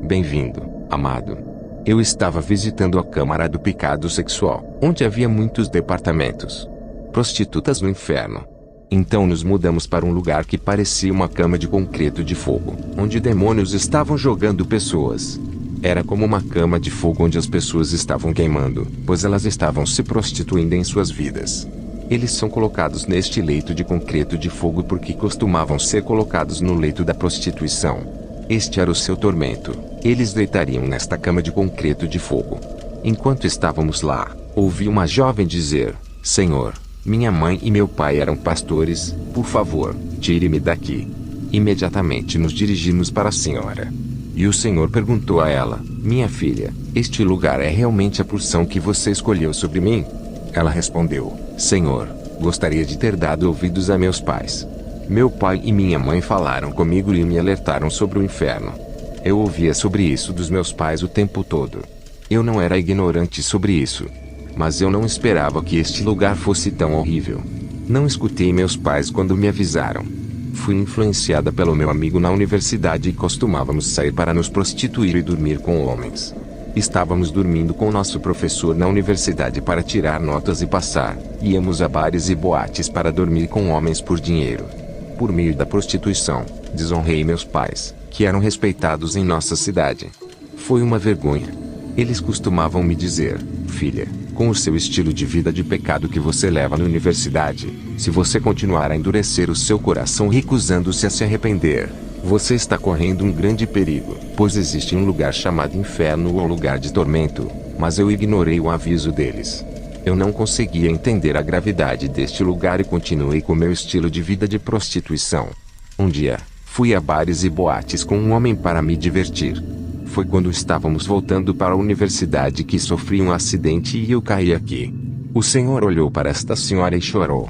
Bem-vindo, amado. Eu estava visitando a Câmara do Pecado Sexual, onde havia muitos departamentos. Prostitutas no inferno. Então nos mudamos para um lugar que parecia uma cama de concreto de fogo, onde demônios estavam jogando pessoas. Era como uma cama de fogo onde as pessoas estavam queimando, pois elas estavam se prostituindo em suas vidas. Eles são colocados neste leito de concreto de fogo porque costumavam ser colocados no leito da prostituição. Este era o seu tormento. Eles deitariam nesta cama de concreto de fogo. Enquanto estávamos lá, ouvi uma jovem dizer: Senhor, minha mãe e meu pai eram pastores, por favor, tire-me daqui. Imediatamente nos dirigimos para a senhora. E o Senhor perguntou a ela: Minha filha, este lugar é realmente a porção que você escolheu sobre mim? Ela respondeu: Senhor, gostaria de ter dado ouvidos a meus pais. Meu pai e minha mãe falaram comigo e me alertaram sobre o inferno. Eu ouvia sobre isso dos meus pais o tempo todo. Eu não era ignorante sobre isso. Mas eu não esperava que este lugar fosse tão horrível. Não escutei meus pais quando me avisaram. Fui influenciada pelo meu amigo na universidade e costumávamos sair para nos prostituir e dormir com homens. Estávamos dormindo com nosso professor na universidade para tirar notas e passar. Íamos a bares e boates para dormir com homens por dinheiro. Por meio da prostituição, desonrei meus pais, que eram respeitados em nossa cidade. Foi uma vergonha. Eles costumavam me dizer: Filha, com o seu estilo de vida de pecado que você leva na universidade, se você continuar a endurecer o seu coração recusando-se a se arrepender, você está correndo um grande perigo, pois existe um lugar chamado inferno ou lugar de tormento, mas eu ignorei o aviso deles. Eu não conseguia entender a gravidade deste lugar e continuei com meu estilo de vida de prostituição. Um dia, fui a bares e boates com um homem para me divertir. Foi quando estávamos voltando para a universidade que sofri um acidente e eu caí aqui. O Senhor olhou para esta senhora e chorou.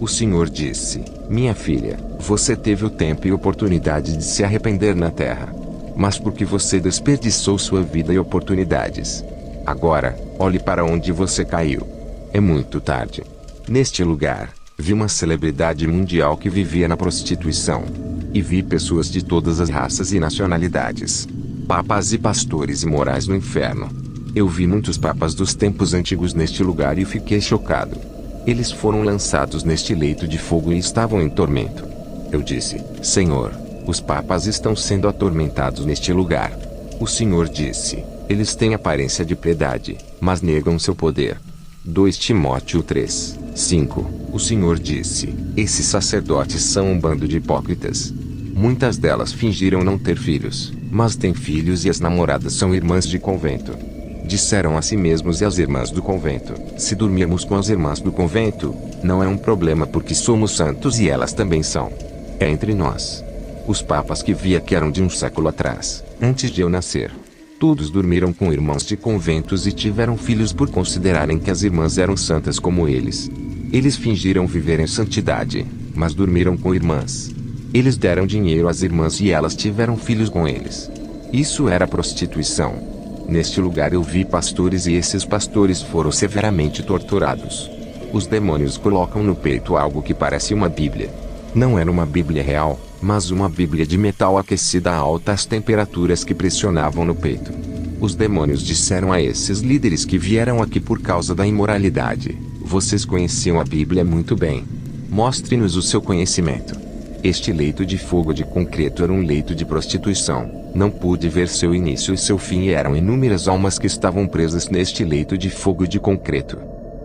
O Senhor disse: Minha filha, você teve o tempo e oportunidade de se arrepender na terra. Mas porque você desperdiçou sua vida e oportunidades. Agora, olhe para onde você caiu. É muito tarde. Neste lugar, vi uma celebridade mundial que vivia na prostituição. E vi pessoas de todas as raças e nacionalidades. Papas e pastores imorais no inferno. Eu vi muitos papas dos tempos antigos neste lugar e fiquei chocado. Eles foram lançados neste leito de fogo e estavam em tormento. Eu disse: Senhor, os papas estão sendo atormentados neste lugar. O Senhor disse: Eles têm aparência de piedade, mas negam seu poder. 2 Timóteo 3, 5. O Senhor disse: Esses sacerdotes são um bando de hipócritas. Muitas delas fingiram não ter filhos, mas têm filhos e as namoradas são irmãs de convento. Disseram a si mesmos e às irmãs do convento: se dormirmos com as irmãs do convento, não é um problema porque somos santos e elas também são. É entre nós. Os papas que vi aqui eram de um século atrás, antes de eu nascer. Todos dormiram com irmãs de conventos e tiveram filhos por considerarem que as irmãs eram santas como eles. Eles fingiram viver em santidade, mas dormiram com irmãs. Eles deram dinheiro às irmãs e elas tiveram filhos com eles. Isso era prostituição. Neste lugar eu vi pastores e esses pastores foram severamente torturados. Os demônios colocam no peito algo que parece uma Bíblia. Não era uma Bíblia real, mas uma Bíblia de metal aquecida a altas temperaturas que pressionavam no peito. Os demônios disseram a esses líderes que vieram aqui por causa da imoralidade: vocês conheciam a Bíblia muito bem. Mostre-nos o seu conhecimento. Este leito de fogo de concreto era um leito de prostituição. Não pude ver seu início e seu fim e eram inúmeras almas que estavam presas neste leito de fogo de concreto.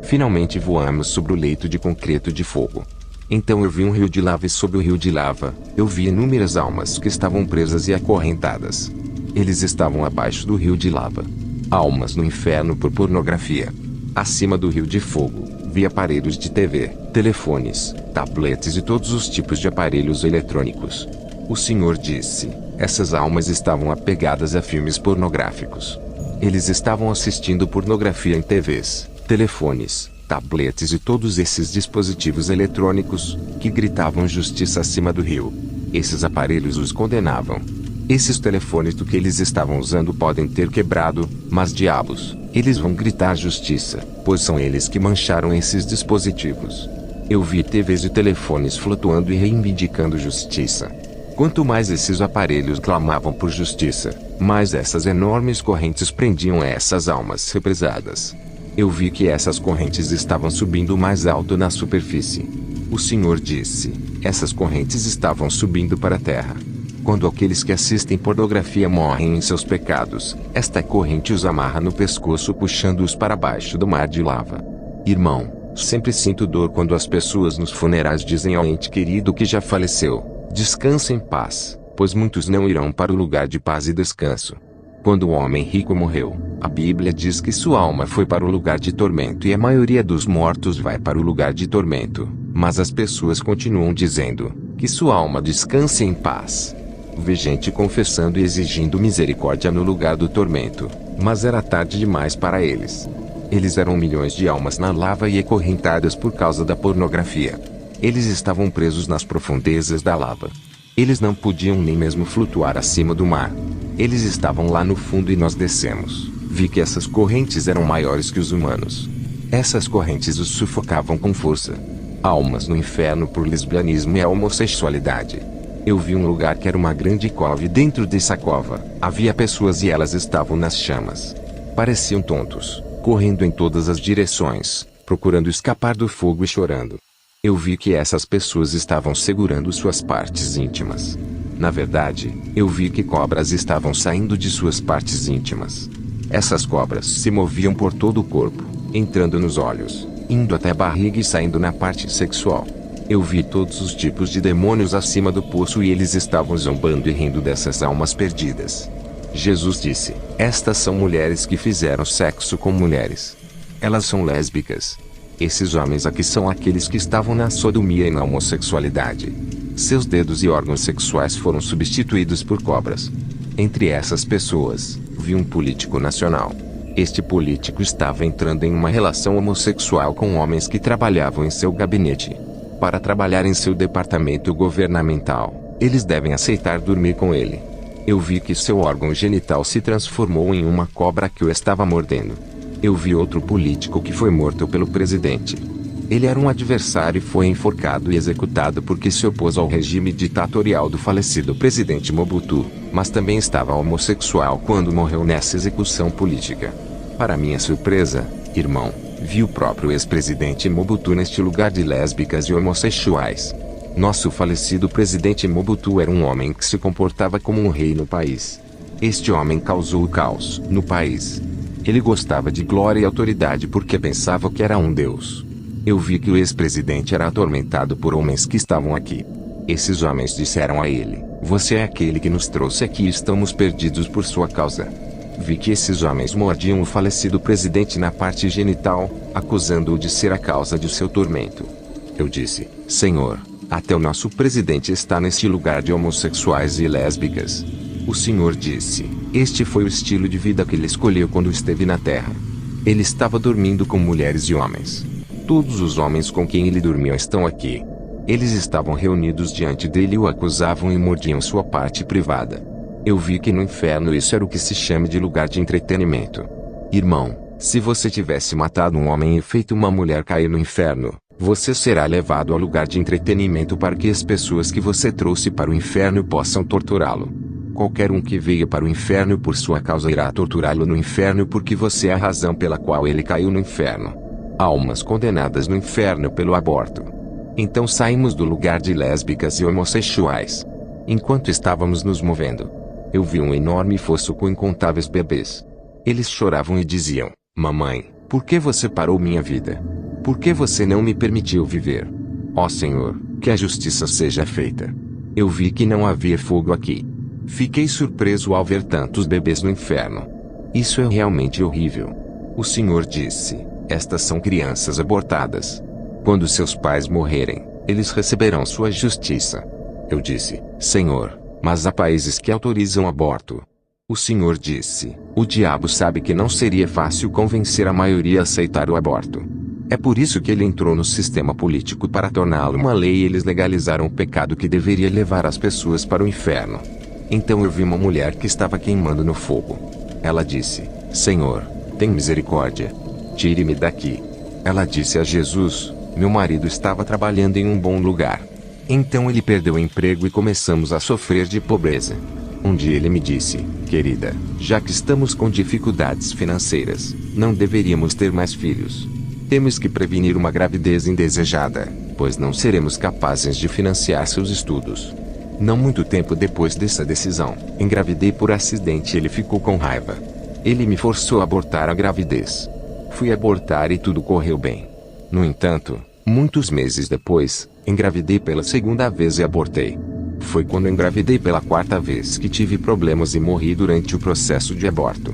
Finalmente voamos sobre o leito de concreto de fogo. Então eu vi um rio de lava e sob o rio de lava, eu vi inúmeras almas que estavam presas e acorrentadas. Eles estavam abaixo do rio de lava. Almas no inferno por pornografia. Acima do rio de fogo, vi aparelhos de TV, telefones, tabletes e todos os tipos de aparelhos eletrônicos. O Senhor disse: essas almas estavam apegadas a filmes pornográficos. Eles estavam assistindo pornografia em TVs, telefones, tabletes e todos esses dispositivos eletrônicos, que gritavam justiça acima do rio. Esses aparelhos os condenavam. Esses telefones do que eles estavam usando podem ter quebrado, mas diabos, eles vão gritar justiça, pois são eles que mancharam esses dispositivos. Eu vi TVs e telefones flutuando e reivindicando justiça. Quanto mais esses aparelhos clamavam por justiça, mais essas enormes correntes prendiam essas almas represadas. Eu vi que essas correntes estavam subindo mais alto na superfície. O Senhor disse: essas correntes estavam subindo para a terra. Quando aqueles que assistem pornografia morrem em seus pecados, esta corrente os amarra no pescoço, puxando-os para baixo do mar de lava. Irmão, sempre sinto dor quando as pessoas nos funerais dizem ao ente querido que já faleceu: descansa em paz, pois muitos não irão para o lugar de paz e descanso. Quando o homem rico morreu, a Bíblia diz que sua alma foi para o lugar de tormento, e a maioria dos mortos vai para o lugar de tormento, mas as pessoas continuam dizendo que sua alma descanse em paz. Vi gente confessando e exigindo misericórdia no lugar do tormento, mas era tarde demais para eles. Eles eram milhões de almas na lava e acorrentadas por causa da pornografia. Eles estavam presos nas profundezas da lava. Eles não podiam nem mesmo flutuar acima do mar. Eles estavam lá no fundo e nós descemos. Vi que essas correntes eram maiores que os humanos. Essas correntes os sufocavam com força. Almas no inferno por lesbianismo e a homossexualidade. Eu vi um lugar que era uma grande cova, e dentro dessa cova havia pessoas e elas estavam nas chamas. Pareciam tontos, correndo em todas as direções, procurando escapar do fogo e chorando. Eu vi que essas pessoas estavam segurando suas partes íntimas. Na verdade, eu vi que cobras estavam saindo de suas partes íntimas. Essas cobras se moviam por todo o corpo, entrando nos olhos, indo até a barriga e saindo na parte sexual. Eu vi todos os tipos de demônios acima do poço e eles estavam zombando e rindo dessas almas perdidas. Jesus disse: estas são mulheres que fizeram sexo com mulheres. Elas são lésbicas. Esses homens aqui são aqueles que estavam na sodomia e na homossexualidade. Seus dedos e órgãos sexuais foram substituídos por cobras. Entre essas pessoas, vi um político nacional. Este político estava entrando em uma relação homossexual com homens que trabalhavam em seu gabinete. Para trabalhar em seu departamento governamental, eles devem aceitar dormir com ele. Eu vi que seu órgão genital se transformou em uma cobra que o estava mordendo. Eu vi outro político que foi morto pelo presidente. Ele era um adversário e foi enforcado e executado porque se opôs ao regime ditatorial do falecido presidente Mobutu, mas também estava homossexual quando morreu nessa execução política. Para minha surpresa, irmão, vi o próprio ex-presidente Mobutu neste lugar de lésbicas e homossexuais. Nosso falecido presidente Mobutu era um homem que se comportava como um rei no país. Este homem causou o caos no país. Ele gostava de glória e autoridade porque pensava que era um deus. Eu vi que o ex-presidente era atormentado por homens que estavam aqui. Esses homens disseram a ele: você é aquele que nos trouxe aqui e estamos perdidos por sua causa. Vi que esses homens mordiam o falecido presidente na parte genital, acusando-o de ser a causa de seu tormento. Eu disse: Senhor, até o nosso presidente está neste lugar de homossexuais e lésbicas. O Senhor disse: este foi o estilo de vida que ele escolheu quando esteve na terra. Ele estava dormindo com mulheres e homens. Todos os homens com quem ele dormiu estão aqui. Eles estavam reunidos diante dele e o acusavam e mordiam sua parte privada. Eu vi que no inferno isso era o que se chama de lugar de entretenimento. Irmão, se você tivesse matado um homem e feito uma mulher cair no inferno, você será levado ao lugar de entretenimento para que as pessoas que você trouxe para o inferno possam torturá-lo. Qualquer um que veio para o inferno por sua causa irá torturá-lo no inferno porque você é a razão pela qual ele caiu no inferno. Almas condenadas no inferno pelo aborto. Então saímos do lugar de lésbicas e homossexuais. Enquanto estávamos nos movendo, eu vi um enorme fosso com incontáveis bebês. Eles choravam e diziam: mamãe, por que você parou minha vida? Por que você não me permitiu viver? Ó Senhor, que a justiça seja feita. Eu vi que não havia fogo aqui. Fiquei surpreso ao ver tantos bebês no inferno. Isso é realmente horrível. O Senhor disse: estas são crianças abortadas. Quando seus pais morrerem, eles receberão sua justiça. Eu disse: Senhor, mas há países que autorizam aborto. O Senhor disse: o diabo sabe que não seria fácil convencer a maioria a aceitar o aborto. É por isso que ele entrou no sistema político para torná-lo uma lei e eles legalizaram o pecado que deveria levar as pessoas para o inferno. Então eu vi uma mulher que estava queimando no fogo. Ela disse: Senhor, tem misericórdia. Tire-me daqui. Ela disse a Jesus: meu marido estava trabalhando em um bom lugar. Então ele perdeu o emprego e começamos a sofrer de pobreza. Um dia ele me disse: querida, já que estamos com dificuldades financeiras, não deveríamos ter mais filhos. Temos que prevenir uma gravidez indesejada, pois não seremos capazes de financiar seus estudos. Não muito tempo depois dessa decisão, engravidei por acidente e ele ficou com raiva. Ele me forçou a abortar a gravidez. Fui abortar e tudo correu bem. No entanto, muitos meses depois, engravidei pela segunda vez e abortei. Foi quando engravidei pela quarta vez que tive problemas e morri durante o processo de aborto.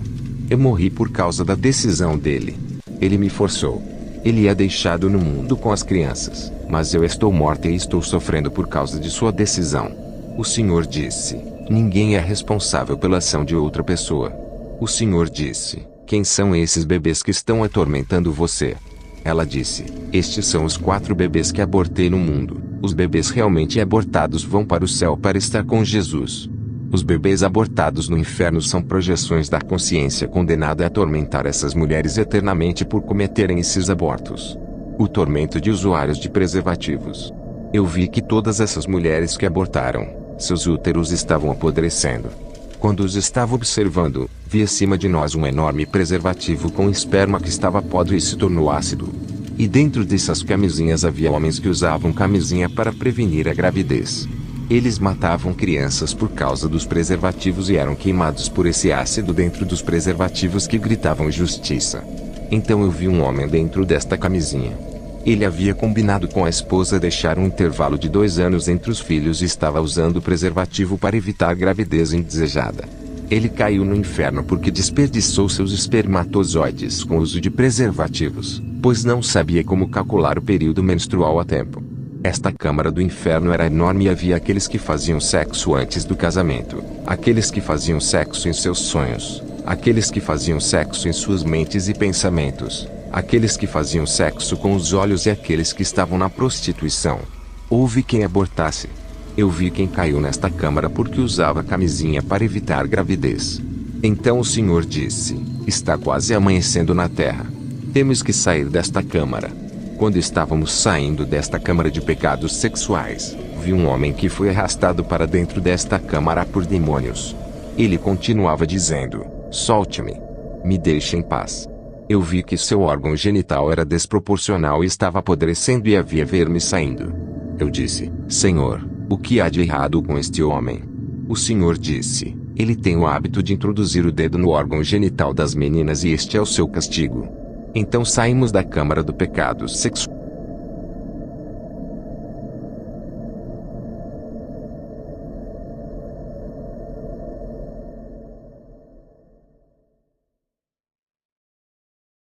Eu morri por causa da decisão dele. Ele me forçou. Ele é deixado no mundo com as crianças, mas eu estou morta e estou sofrendo por causa de sua decisão. O Senhor disse: ninguém é responsável pela ação de outra pessoa. O Senhor disse: quem são esses bebês que estão atormentando você? Ela disse: estes são os 4 bebês que abortei no mundo. Os bebês realmente abortados vão para o céu para estar com Jesus. Os bebês abortados no inferno são projeções da consciência condenada a atormentar essas mulheres eternamente por cometerem esses abortos. O tormento de usuários de preservativos. Eu vi que todas essas mulheres que abortaram, seus úteros estavam apodrecendo. Quando os estava observando, vi acima de nós um enorme preservativo com esperma que estava podre e se tornou ácido. E dentro dessas camisinhas havia homens que usavam camisinha para prevenir a gravidez. Eles matavam crianças por causa dos preservativos e eram queimados por esse ácido dentro dos preservativos que gritavam justiça. Então eu vi um homem dentro desta camisinha. Ele havia combinado com a esposa deixar um intervalo de 2 anos entre os filhos e estava usando o preservativo para evitar gravidez indesejada. Ele caiu no inferno porque desperdiçou seus espermatozoides com o uso de preservativos, pois não sabia como calcular o período menstrual a tempo. Esta câmara do inferno era enorme e havia aqueles que faziam sexo antes do casamento, aqueles que faziam sexo em seus sonhos, aqueles que faziam sexo em suas mentes e pensamentos, aqueles que faziam sexo com os olhos e aqueles que estavam na prostituição. Houve quem abortasse. Eu vi quem caiu nesta câmara porque usava camisinha para evitar gravidez. Então o Senhor disse: está quase amanhecendo na terra. Temos que sair desta câmara. Quando estávamos saindo desta câmara de pecados sexuais, vi um homem que foi arrastado para dentro desta câmara por demônios. Ele continuava dizendo: solte-me. Me deixe em paz. Eu vi que seu órgão genital era desproporcional e estava apodrecendo e havia verme saindo. Eu disse: Senhor, o que há de errado com este homem? O Senhor disse: ele tem o hábito de introduzir o dedo no órgão genital das meninas e este é o seu castigo. Então saímos da câmara do pecado sexual.